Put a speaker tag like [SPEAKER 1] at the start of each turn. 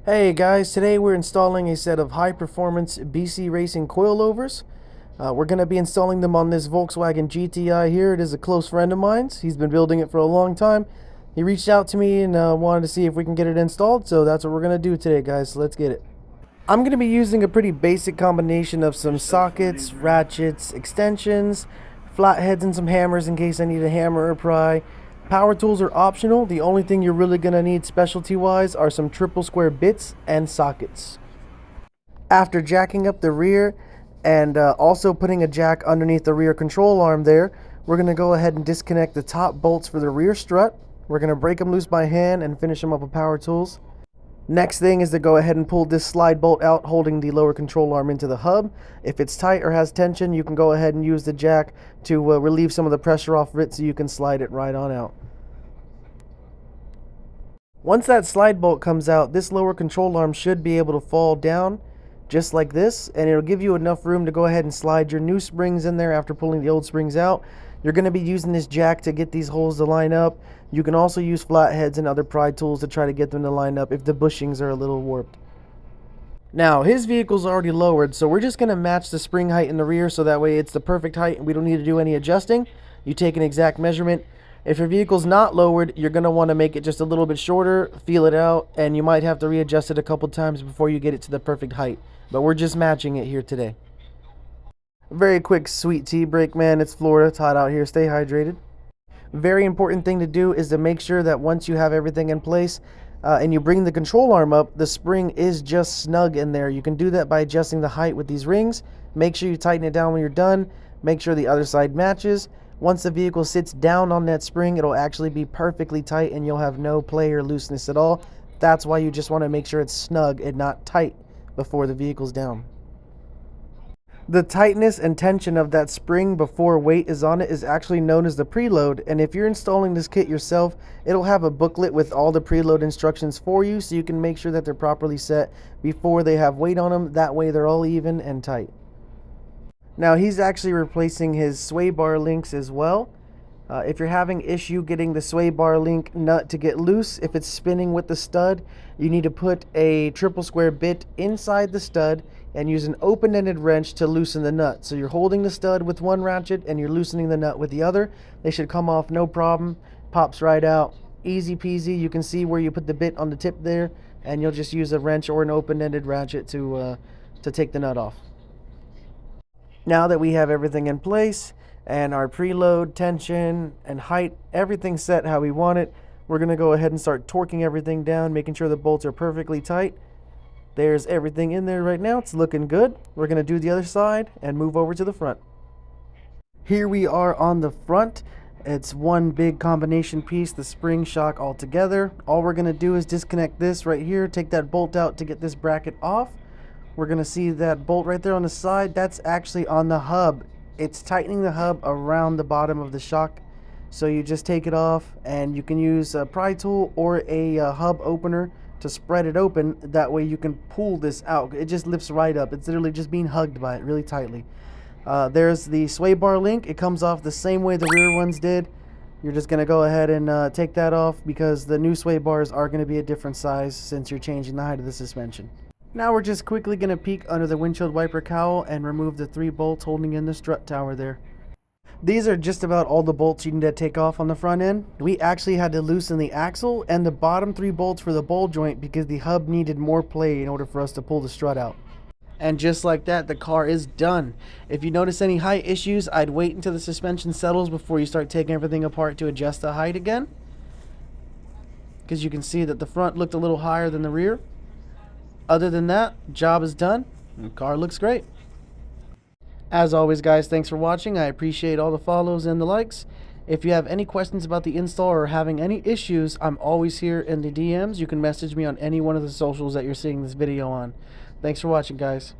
[SPEAKER 1] Hey guys, today we're installing a set of high-performance BC Racing coilovers. We're going to be installing them on this Volkswagen GTI here. It is a close friend of mine's. He's been building it for a long time. He reached out to me and wanted to see if we can get it installed, so that's what we're going to do today, guys. So let's get it. I'm going to be using a pretty basic combination of some sockets, ratchets, extensions, flatheads, and some hammers in case I need a hammer or pry. Power tools are optional. The only thing you're really going to need specialty wise are some triple square bits and sockets. After jacking up the rear and also putting a jack underneath the rear control arm there, we're going to go ahead and disconnect the top bolts for the rear strut. We're going to break them loose by hand and finish them up with power tools. Next thing is to go ahead and pull this slide bolt out holding the lower control arm into the hub. If it's tight or has tension, you can go ahead and use the jack to relieve some of the pressure off of it so you can slide it right on out. Once that slide bolt comes out, this lower control arm should be able to fall down just like this, and it'll give you enough room to go ahead and slide your new springs in there after pulling the old springs out. You're going to be using this jack to get these holes to line up. You can also use flatheads and other pry tools to try to get them to line up if the bushings are a little warped. Now, his vehicle's already lowered, so we're just going to match the spring height in the rear so that way it's the perfect height and we don't need to do any adjusting. You take an exact measurement. If your vehicle's not lowered, you're going to want to make it just a little bit shorter, feel it out, and you might have to readjust it a couple times before you get it to the perfect height. But we're just matching it here today. Very quick sweet tea break, man. It's Florida. It's hot out here. Stay hydrated. Very important thing to do is to make sure that once you have everything in place and you bring the control arm up, the spring is just snug in there. You can do that by adjusting the height with these rings. Make sure you tighten it down when you're done. Make sure the other side matches. Once the vehicle sits down on that spring, it'll actually be perfectly tight and you'll have no play or looseness at all. That's why you just want to make sure it's snug and not tight before the vehicle's down. The tightness and tension of that spring before weight is on it is actually known as the preload, and if you're installing this kit yourself, it'll have a booklet with all the preload instructions for you so you can make sure that they're properly set before they have weight on them. That way they're all even and tight. Now he's actually replacing his sway bar links as well. If you're having issue getting the sway bar link nut to get loose, if it's spinning with the stud, you need to put a triple square bit inside the stud and use an open-ended wrench to loosen the nut. So you're holding the stud with one ratchet and you're loosening the nut with the other. They should come off no problem. Pops right out. Easy peasy. You can see where you put the bit on the tip there, and you'll just use a wrench or an open-ended ratchet to take the nut off. Now that we have everything in place and our preload, tension, and height, everything set how we want it, we're going to go ahead and start torquing everything down, making sure the bolts are perfectly tight. There's everything in there right now. It's looking good. We're going to do the other side and move over to the front. Here we are on the front. It's one big combination piece, the spring shock all together. All we're going to do is disconnect this right here, take that bolt out to get this bracket off. We're going to see that bolt right there on the side. That's actually on the hub. It's tightening the hub around the bottom of the shock. So you just take it off and you can use a pry tool or a hub opener to spread it open. That way you can pull this out. It just lifts right up. It's literally just being hugged by it really tightly. There's the sway bar link. It comes off the same way the rear ones did. You're just going to go ahead and take that off because the new sway bars are going to be a different size since you're changing the height of the suspension. Now we're just quickly going to peek under the windshield wiper cowl and remove the 3 bolts holding in the strut tower there. These are just about all the bolts you need to take off on the front end. We actually had to loosen the axle and the bottom 3 bolts for the ball joint because the hub needed more play in order for us to pull the strut out. And just like that, the car is done. If you notice any height issues, I'd wait until the suspension settles before you start taking everything apart to adjust the height again. Because you can see that the front looked a little higher than the rear. Other than that, job is done and the car looks great. As always, guys, thanks for watching. I appreciate all the follows and the likes. If you have any questions about the install or having any issues, I'm always here in the DMs. You can message me on any one of the socials that you're seeing this video on. Thanks for watching, guys.